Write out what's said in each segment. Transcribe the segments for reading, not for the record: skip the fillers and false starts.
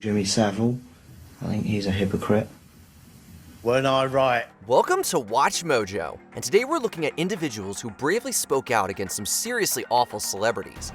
Jimmy Savile, I think he's a hypocrite. Weren't I right? Welcome to Watch Mojo, and today we're looking at individuals who bravely spoke out against some seriously awful celebrities.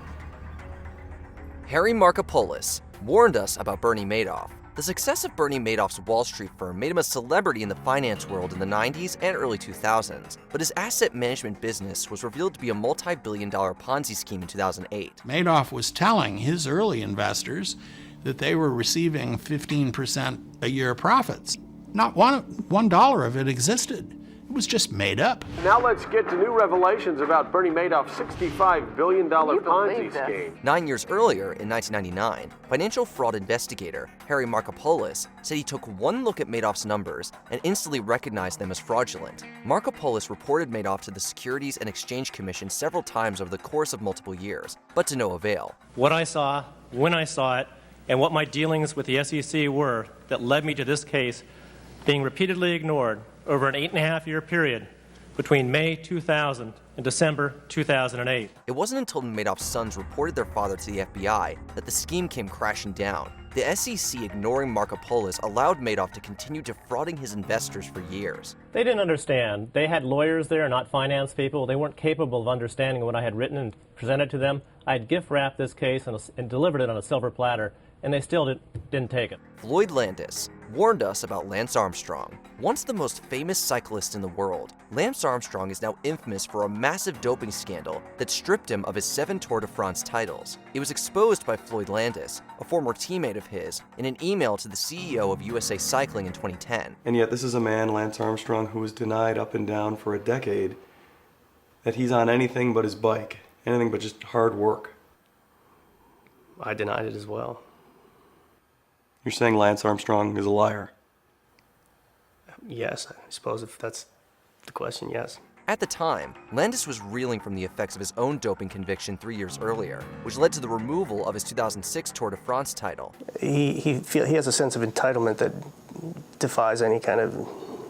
Harry Markopolos warned us about Bernie Madoff. The success of Bernie Madoff's Wall Street firm made him a celebrity in the finance world in the 90s and early 2000s, but his asset management business was revealed to be a multi-billion-dollar Ponzi scheme in 2008. Madoff was telling his early investors that they were receiving 15% a year profits. Not $1 of it existed. It was just made up. Now let's get to new revelations about Bernie Madoff's $65 billion Ponzi scheme. 9 years earlier, in 1999, financial fraud investigator Harry Markopolos said he took one look at Madoff's numbers and instantly recognized them as fraudulent. Markopolos reported Madoff to the Securities and Exchange Commission several times over the course of multiple years, but to no avail. What I saw, when I saw it, and what my dealings with the SEC were that led me to this case being repeatedly ignored over an 8.5-year period between May 2000 and December 2008. It wasn't until Madoff's sons reported their father to the FBI that the scheme came crashing down. The SEC ignoring Markopolos allowed Madoff to continue defrauding his investors for years. They didn't understand. They had lawyers there, not finance people. They weren't capable of understanding what I had written and presented to them. I had gift wrapped this case and delivered it on a silver platter, and they still didn't take it. Floyd Landis warned us about Lance Armstrong. Once the most famous cyclist in the world, Lance Armstrong is now infamous for a massive doping scandal that stripped him of his 7 Tour de France titles. It was exposed by Floyd Landis, a former teammate of his, in an email to the CEO of USA Cycling in 2010. And yet this is a man, Lance Armstrong, who was denied up and down for a decade that he's on anything but his bike, anything but just hard work. I denied it as well. You're saying Lance Armstrong is a liar? Yes, I suppose if that's the question, yes. At the time, Landis was reeling from the effects of his own doping conviction 3 years earlier, which led to the removal of his 2006 Tour de France title. He has a sense of entitlement that defies any kind of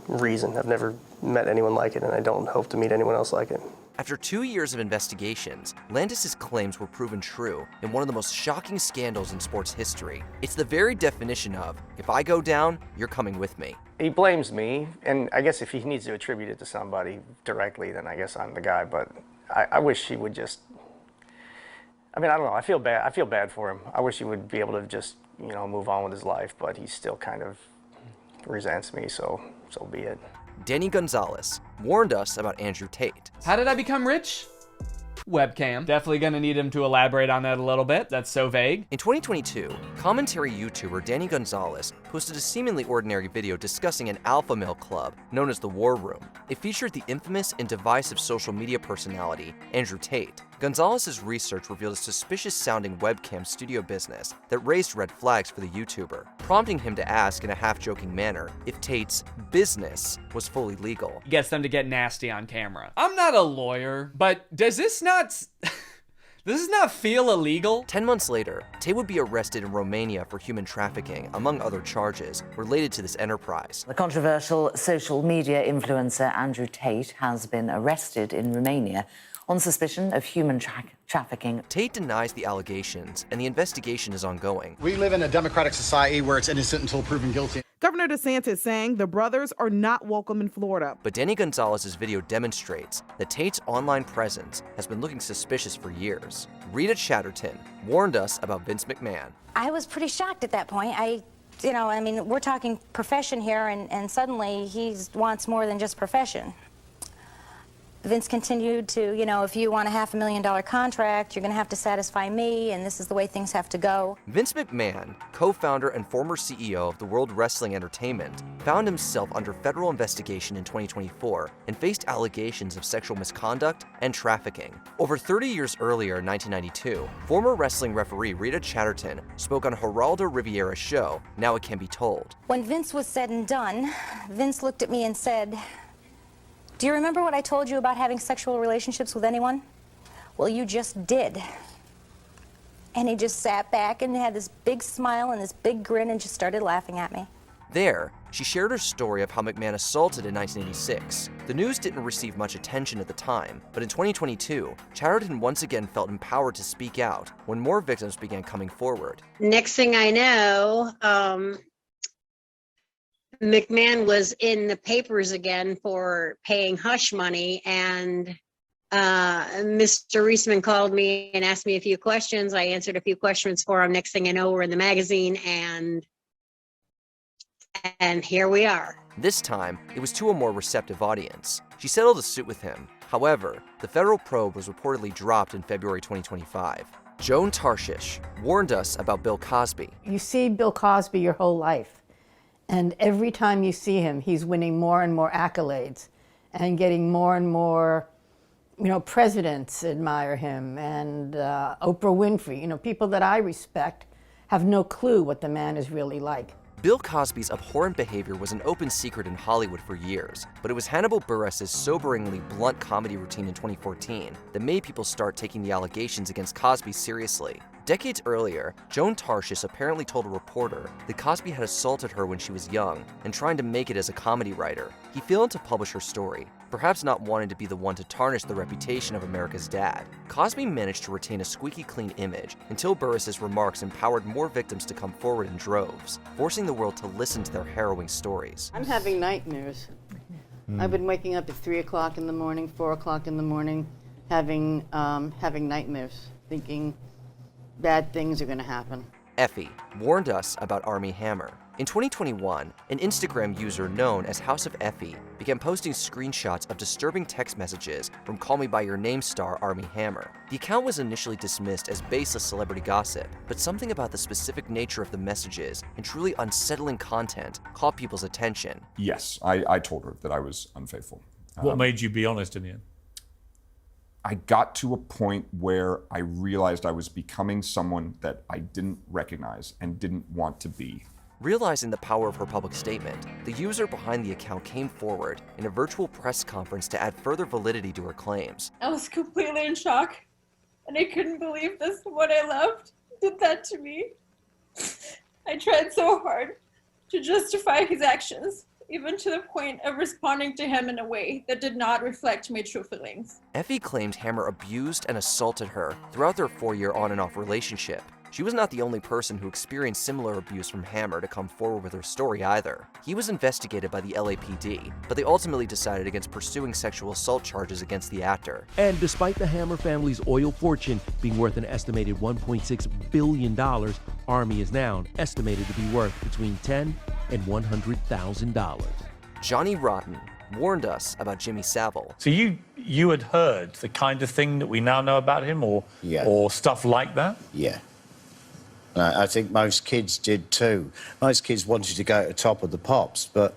reason. I've never met anyone like it, and I don't hope to meet anyone else like it. After 2 years of investigations, Landis' claims were proven true in one of the most shocking scandals in sports history. It's the very definition of, if I go down, you're coming with me. He blames me, and I guess if he needs to attribute it to somebody directly, then I guess I'm the guy, but I wish he would just, I don't know, I feel bad for him. I wish he would be able to just, move on with his life, but he still kind of resents me, so be it. Danny Gonzalez warned us about Andrew Tate. How did I become rich? Webcam. Definitely gonna need him to elaborate on that a little bit. That's so vague. In 2022, commentary YouTuber Danny Gonzalez posted a seemingly ordinary video discussing an alpha male club known as the War Room. It featured the infamous and divisive social media personality, Andrew Tate. Gonzalez's research revealed a suspicious-sounding webcam studio business that raised red flags for the YouTuber, prompting him to ask in a half-joking manner if Tate's business was fully legal. Gets them to get nasty on camera. I'm not a lawyer, but does this not feel illegal? 10 months later, Tate would be arrested in Romania for human trafficking, among other charges related to this enterprise. The controversial social media influencer Andrew Tate has been arrested in Romania on suspicion of human trafficking. Tate denies the allegations, and the investigation is ongoing. We live in a democratic society where it's innocent until proven guilty. Governor DeSantis saying the brothers are not welcome in Florida. But Danny Gonzalez's video demonstrates that Tate's online presence has been looking suspicious for years. Rita Chatterton warned us about Vince McMahon. I was pretty shocked at that point. We're talking profession here, and suddenly he wants more than just profession. Vince continued to, if you want a $500,000 contract, you're going to have to satisfy me, and this is the way things have to go. Vince McMahon, co-founder and former CEO of the World Wrestling Entertainment, found himself under federal investigation in 2024 and faced allegations of sexual misconduct and trafficking. Over 30 years earlier, in 1992, former wrestling referee Rita Chatterton spoke on Geraldo Rivera's show, Now It Can Be Told. When Vince was said and done, Vince looked at me and said, "Do you remember what I told you about having sexual relationships with anyone? Well, you just did." And he just sat back and had this big smile and this big grin and just started laughing at me. There, she shared her story of how McMahon assaulted in 1986. The news didn't receive much attention at the time, but in 2022, Chatterton once again felt empowered to speak out when more victims began coming forward. Next thing I know, McMahon was in the papers again for paying hush money, and Mr. Reisman called me and asked me a few questions. I answered a few questions for him. Next thing I know, we're in the magazine, and here we are. This time, it was to a more receptive audience. She settled a suit with him. However, the federal probe was reportedly dropped in February 2025. Joan Tarshish warned us about Bill Cosby. You see Bill Cosby your whole life, and every time you see him, he's winning more and more accolades and getting more and more, presidents admire him, and Oprah Winfrey, people that I respect have no clue what the man is really like. Bill Cosby's abhorrent behavior was an open secret in Hollywood for years, but it was Hannibal Buress's soberingly blunt comedy routine in 2014 that made people start taking the allegations against Cosby seriously. Decades earlier, Joan Tarshish apparently told a reporter that Cosby had assaulted her when she was young and trying to make it as a comedy writer. He failed to publish her story, perhaps not wanting to be the one to tarnish the reputation of America's dad. Cosby managed to retain a squeaky clean image until Buress's remarks empowered more victims to come forward in droves, forcing the world to listen to their harrowing stories. I'm having nightmares. I've been waking up at 3 o'clock in the morning, 4 o'clock in the morning, having nightmares, thinking bad things are going to happen. Effie warned us about Armie Hammer. In 2021, an Instagram user known as House of Effie began posting screenshots of disturbing text messages from Call Me By Your Name star Armie Hammer. The account was initially dismissed as baseless celebrity gossip, but something about the specific nature of the messages and truly unsettling content caught people's attention. Yes, I told her that I was unfaithful. What made you be honest in the end? I got to a point where I realized I was becoming someone that I didn't recognize and didn't want to be. Realizing the power of her public statement, the user behind the account came forward in a virtual press conference to add further validity to her claims. I was completely in shock, and I couldn't believe this one I loved did that to me. I tried so hard to justify his actions, even to the point of responding to him in a way that did not reflect my true feelings. Effie claimed Hammer abused and assaulted her throughout their 4-year on and off relationship. She was not the only person who experienced similar abuse from Hammer to come forward with her story either. He was investigated by the LAPD, but they ultimately decided against pursuing sexual assault charges against the actor. And despite the Hammer family's oil fortune being worth an estimated $1.6 billion, Armie is now estimated to be worth between $10,000 and $100,000. Johnny Rotten warned us about Jimmy Savile. So you had heard the kind of thing that we now know about him, or stuff like that? Yeah. I think most kids did too. Most kids wanted to go to the top of the pops, but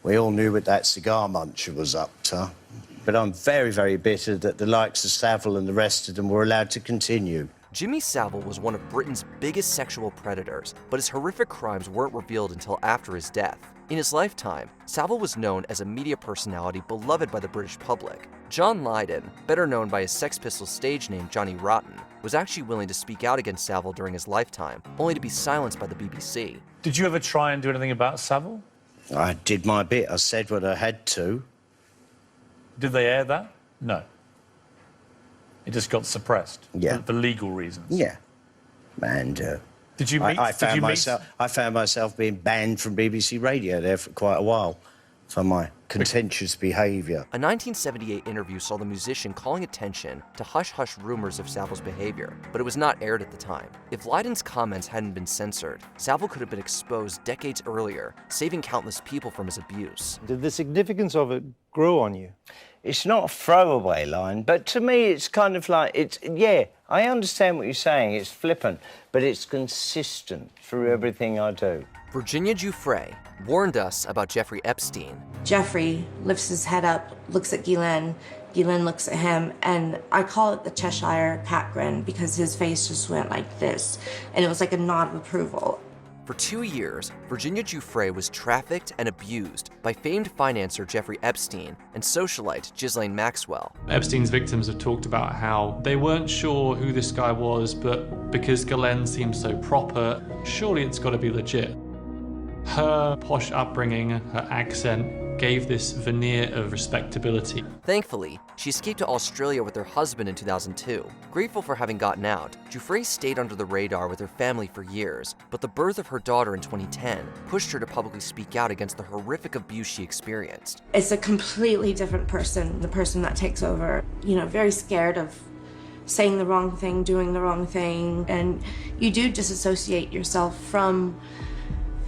we all knew what that cigar muncher was up to. But I'm very, very bitter that the likes of Savile and the rest of them were allowed to continue. Jimmy Savile was one of Britain's biggest sexual predators, but his horrific crimes weren't revealed until after his death. In his lifetime, Savile was known as a media personality beloved by the British public. John Lydon, better known by his Sex Pistols stage name Johnny Rotten, was actually willing to speak out against Savile during his lifetime, only to be silenced by the BBC. Did you ever try and do anything about Savile? I did my bit. I said what I had to. Did they air that? No. It just got suppressed. Yeah. For legal reasons. Yeah. And did you meet? I found myself being banned from BBC Radio there for quite a while for my contentious behaviour. A 1978 interview saw the musician calling attention to hush-hush rumors of Savile's behavior, but it was not aired at the time. If Lydon's comments hadn't been censored, Savile could have been exposed decades earlier, saving countless people from his abuse. Did the significance of it grow on you? It's not a throwaway line, but to me it's kind of like, I understand what you're saying, it's flippant, but it's consistent through everything I do. Virginia Giuffre warned us about Jeffrey Epstein. Jeffrey lifts his head up, looks at Ghislaine. Ghislaine looks at him, and I call it the Cheshire cat grin because his face just went like this, and it was like a nod of approval. For 2 years, Virginia Giuffre was trafficked and abused by famed financier Jeffrey Epstein and socialite Ghislaine Maxwell. Epstein's victims have talked about how they weren't sure who this guy was, but because Ghislaine seemed so proper, surely it's got to be legit. Her posh upbringing, her accent, gave this veneer of respectability. Thankfully, she escaped to Australia with her husband in 2002. Grateful for having gotten out, Giuffre stayed under the radar with her family for years, but the birth of her daughter in 2010 pushed her to publicly speak out against the horrific abuse she experienced. It's a completely different person, the person that takes over. You know, very scared of saying the wrong thing, doing the wrong thing, and you do disassociate yourself from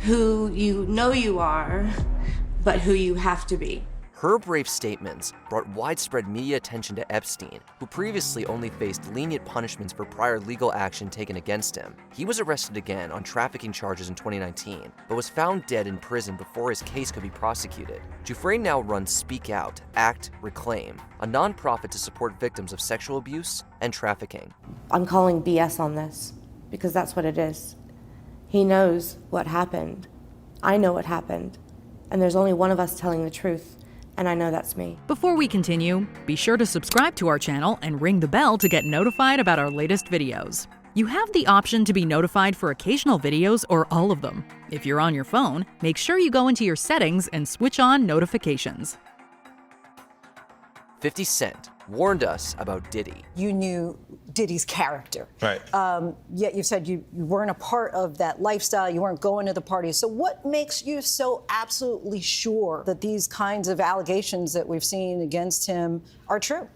who you know you are, but who you have to be. Her brave statements brought widespread media attention to Epstein, who previously only faced lenient punishments for prior legal action taken against him. He was arrested again on trafficking charges in 2019, but was found dead in prison before his case could be prosecuted. Giuffre now runs Speak Out, Act, Reclaim, a nonprofit to support victims of sexual abuse and trafficking. I'm calling BS on this, because that's what it is. He knows what happened. I know what happened. And there's only one of us telling the truth, and I know that's me. Before we continue, be sure to subscribe to our channel and ring the bell to get notified about our latest videos. You have the option to be notified for occasional videos or all of them. If you're on your phone, make sure you go into your settings and switch on notifications. 50 Cent warned us about Diddy. You knew Diddy's character. Right. Yet you said you weren't a part of that lifestyle, you weren't going to the parties. So what makes you so absolutely sure that these kinds of allegations that we've seen against him are true?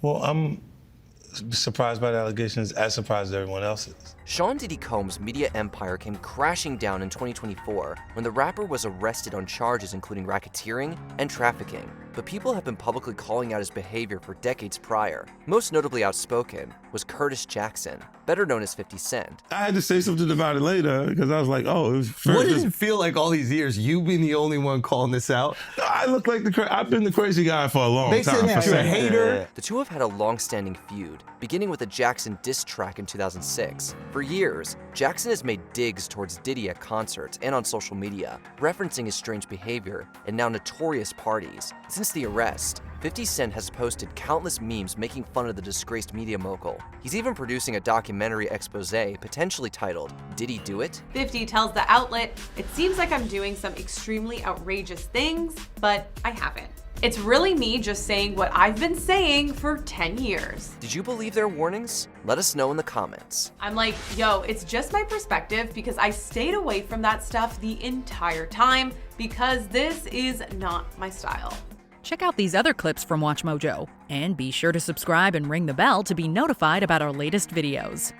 Well, I'm surprised by the allegations, as surprised as everyone else is. Sean Diddy Combs' media empire came crashing down in 2024 when the rapper was arrested on charges including racketeering and trafficking. But people have been publicly calling out his behavior for decades prior. Most notably outspoken was Curtis Jackson, better known as 50 Cent. I had to say something about it later because I was like, oh, it was first. What does it feel like all these years, you being the only one calling this out? I look like I've been the crazy guy for a long They time. said you're a hater. The two have had a long-standing feud, beginning with a Jackson diss track in 2006. For years, Jackson has made digs towards Diddy at concerts and on social media, referencing his strange behavior and now notorious parties. Since the arrest, 50 Cent has posted countless memes making fun of the disgraced media mogul. He's even producing a documentary expose potentially titled, Did He Do It? 50 tells the outlet, "It seems like I'm doing some extremely outrageous things, but I haven't. It's really me just saying what I've been saying for 10 years. Did you believe their warnings? Let us know in the comments. I'm like, yo, it's just my perspective because I stayed away from that stuff the entire time because this is not my style. Check out these other clips from WatchMojo, and be sure to subscribe and ring the bell to be notified about our latest videos.